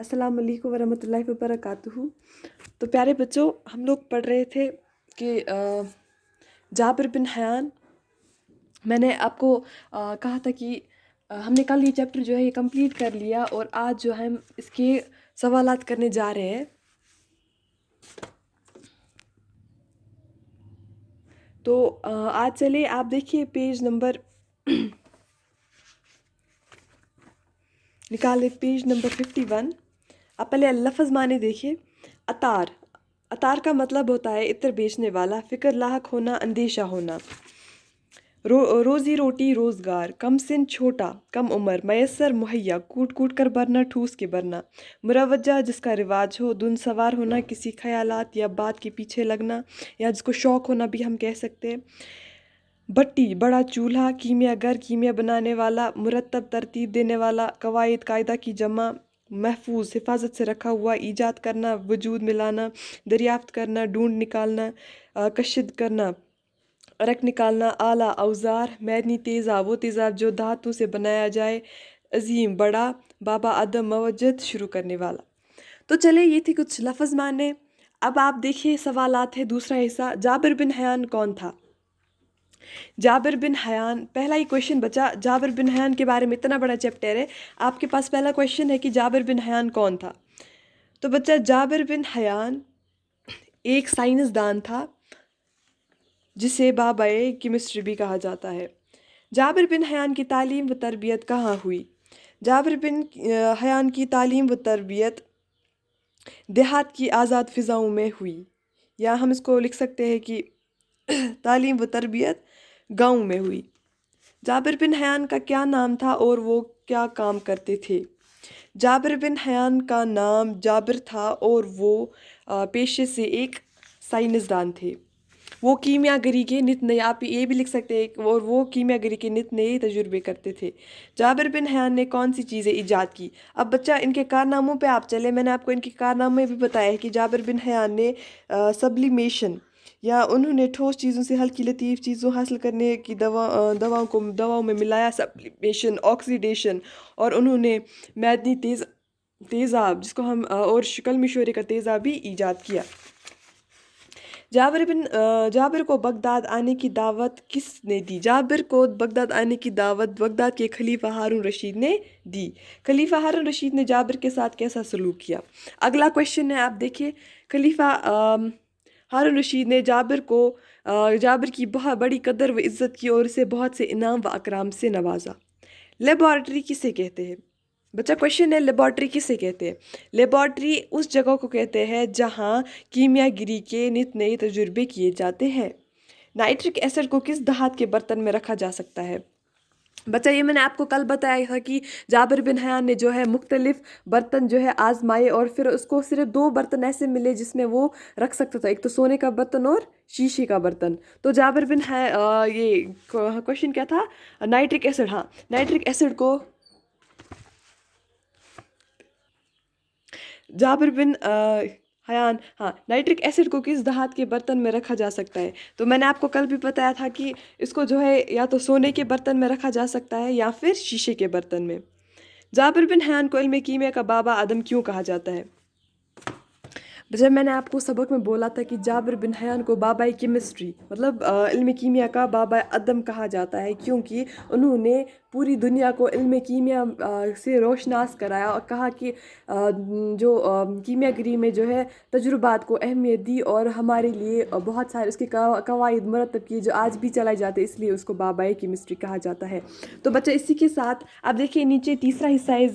अस्सलाम वालेकुम वरहमतुल्लाहि वबरकातुहू। तो प्यारे बच्चों, हम लोग पढ़ रहे थे कि जाबिर बिन हयान। मैंने आपको कहा था कि हमने कल ये चैप्टर जो है ये कंप्लीट कर लिया और आज जो है हम इसके सवालात करने जा रहे हैं। तो आज चले आप देखिए पेज नंबर निकाले पेज नंबर 51। आप पहले लफ्ज़ माने देखिए। अतार, अतार का मतलब होता है इत्र बेचने वाला, फ़िक्र लाहक होना, अंदेशा होना। रोज़ी रोटी रोज़गार, कम सिन छोटा, कम उम्र, मयसर मुहैया, कूट कूट कर भरना, ठूस के भरना। मुरवज्जा जिसका रिवाज हो, धुन सवार होना, किसी ख्यालात या बात के पीछे लगना, या जिसको शौक़ होना भी हम कह सकते हैं। भट्टी बड़ा चूल्हा, कीमियागर कीमिया बनाने वाला, मुरतब तरतीब देने वाला, कवायद कायदा की जमा, महफूज हिफाजत से रखा हुआ, ईजाद करना, वजूद मिलाना, दरियाफ्त करना, ढूंढ निकालना, कशिद करना, अरक निकालना। आला औजार, मैदनी तेज़ाब वो तेज़ाब जो धातु से बनाया जाए। अजीम बड़ा, बाबा अदम मवजद शुरू करने वाला। तो चले ये थी कुछ लफ्ज़ माने। अब आप देखिए सवालात है दूसरा हिस्सा। जाबिर बिन हयान कौन था? जाबिर बिन हयान, पहला ही क्वेश्चन बचा। जाबिर बिन हयान के बारे में इतना बड़ा चैप्टर है, आपके पास पहला क्वेश्चन है कि जाबिर बिन हयान कौन था। तो बच्चा, जाबिर बिन हयान एक साइंसदान था जिसे बाबाए केमिस्ट्री भी कहा जाता है। जाबिर बिन हयान की तालीम व तरबियत कहाँ हुई? जाबिर बिन हयान की तालीम व तरबियत देहात की आज़ाद फ़िज़ाओं में हुई, या हम इसको लिख सकते हैं कि तालीम व तरबियत गाँव में हुई। जाबिर बिन हयान का क्या नाम था और वो क्या काम करते थे? जाबिर बिन हयान का नाम जाबिर था और वो पेशे से एक साइंसदान थे। वो कीमियागरी के नित नए, आप ये भी लिख सकते हैं, और वो कीमियागरी के नित नए तजुर्बे करते थे। जाबिर बिन हयान ने कौन सी चीज़ें ईजाद की? अब बच्चा इनके कारनामों पे आप चले। मैंने आपको इनके कारनामे भी बताया है कि जाबिर बिन हयान ने सब्लिमेशन, या उन्होंने ठोस चीज़ों से हल्की लतीफ़ चीज़ों हासिल करने की दवाओं में मिलाया सब्लिमेशन, ऑक्सीडेशन, और उन्होंने मैदनी तेज़ाब जिसको हम और कलमी शोरे का तेज़ाब भी ईजाद किया। जाबिर को बगदाद आने की दावत किसने दी? जाबिर को बगदाद आने की दावत बगदाद के खलीफा हारून रशीद ने दी। खलीफा हारून रशीद ने जाबिर के साथ कैसा सलूक किया? अगला क्वेश्चन है, आप देखिए। खलीफा हारून रशीद ने जाबिर की बहुत बड़ी कदर व इज़्ज़त की और उसे बहुत से इनाम व अकराम से नवाजा। लेबॉर्ट्री किसे कहते हैं? बच्चा, क्वेश्चन है लेबॉर्ट्री किसे कहते हैं? लेबॉर्ट्री उस जगह को कहते हैं जहाँ कीमियागिरी के नित नए तजुर्बे किए जाते हैं। नाइट्रिक एसिड को किस धात के बर्तन में रखा जा सकता है? बच्चा, ये मैंने आपको कल बताया था कि जाबिर बिन हयान ने जो है मुख्तलिफ बर्तन जो है आजमाए, और फिर उसको सिर्फ 2 बर्तन ऐसे मिले जिसमें वो रख सकता था, एक तो सोने का बर्तन और शीशे का बर्तन। तो जाबिर बिन है ये क्वेश्चन क्या था? Nitric acid. हाँ, नाइट्रिक एसिड को जाबिर बिन हयान, हाँ, नाइट्रिक एसिड को किस धात के बर्तन में रखा जा सकता है? तो मैंने आपको कल भी बताया था कि इसको जो है या तो सोने के बर्तन में रखा जा सकता है या फिर शीशे के बर्तन में। जाबिर बिन हयान को इल्म कीमिया का बाबा आदम क्यों कहा जाता है? जब मैंने आपको सबक में बोला था कि जाबिर बिन हयान को बाबाई केमिस्ट्री मतलब इल्म कीमिया का बाबा अदम कहा जाता है, क्योंकि उन्होंने पूरी दुनिया को इल्म कीमिया से रोशनास कराया और कहा कि जो कीमियागरी में जो है तजुर्बात को अहमियत दी, और हमारे लिए बहुत सारे उसके कवायद मुरतब किए जो आज भी चलाए जाते हैं, इसलिए उसको बाबाई केमिस्ट्री कहा जाता है। तो बच्चा, इसी के साथ आप देखिए नीचे तीसरा हिस्सा है,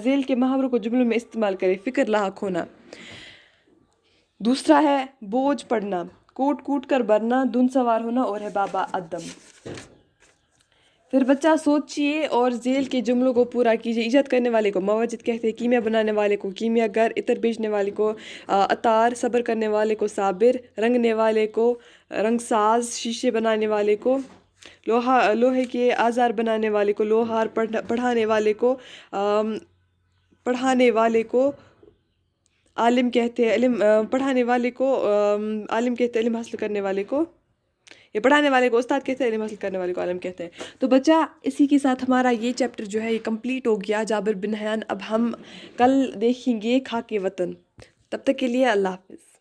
जेल के मुहावरों को जुमलों में इस्तेमाल करें। फ़िक्र लाहक होना। दूसरा है बोझ पड़ना, कूट कूट कर भरना, धुन सवार होना, और है बाबा अदम। फिर बच्चा सोचिए और जेल के जुमलों को पूरा कीजिए। ईजाद करने वाले को मवाजिद कहते हैं, कीमिया बनाने वाले को कीमियागर, इतर बेचने वाले को अतार, सब्र करने वाले को साबिर, रंगने वाले को रंगसाज, शीशे बनाने वाले को लोहे के औजार बनाने वाले को लोहार, पढ़ाने वाले को आलिम कहते हैं, पढ़ाने वाले को आलिम कहते हैं, इल्म हासिल करने वाले को یہ پڑھانے والے کو استاد کہتے ہیں، علم حاصل کرنے والے کو عالم کہتے ہیں. تو بچہ اسی کے ساتھ ہمارا یہ چیپٹر جو ہے یہ کمپلیٹ ہو گیا، جابر بن حیان. اب ہم کل دیکھیں گے خاک وطن. تب تک کے لیے اللہ حافظ.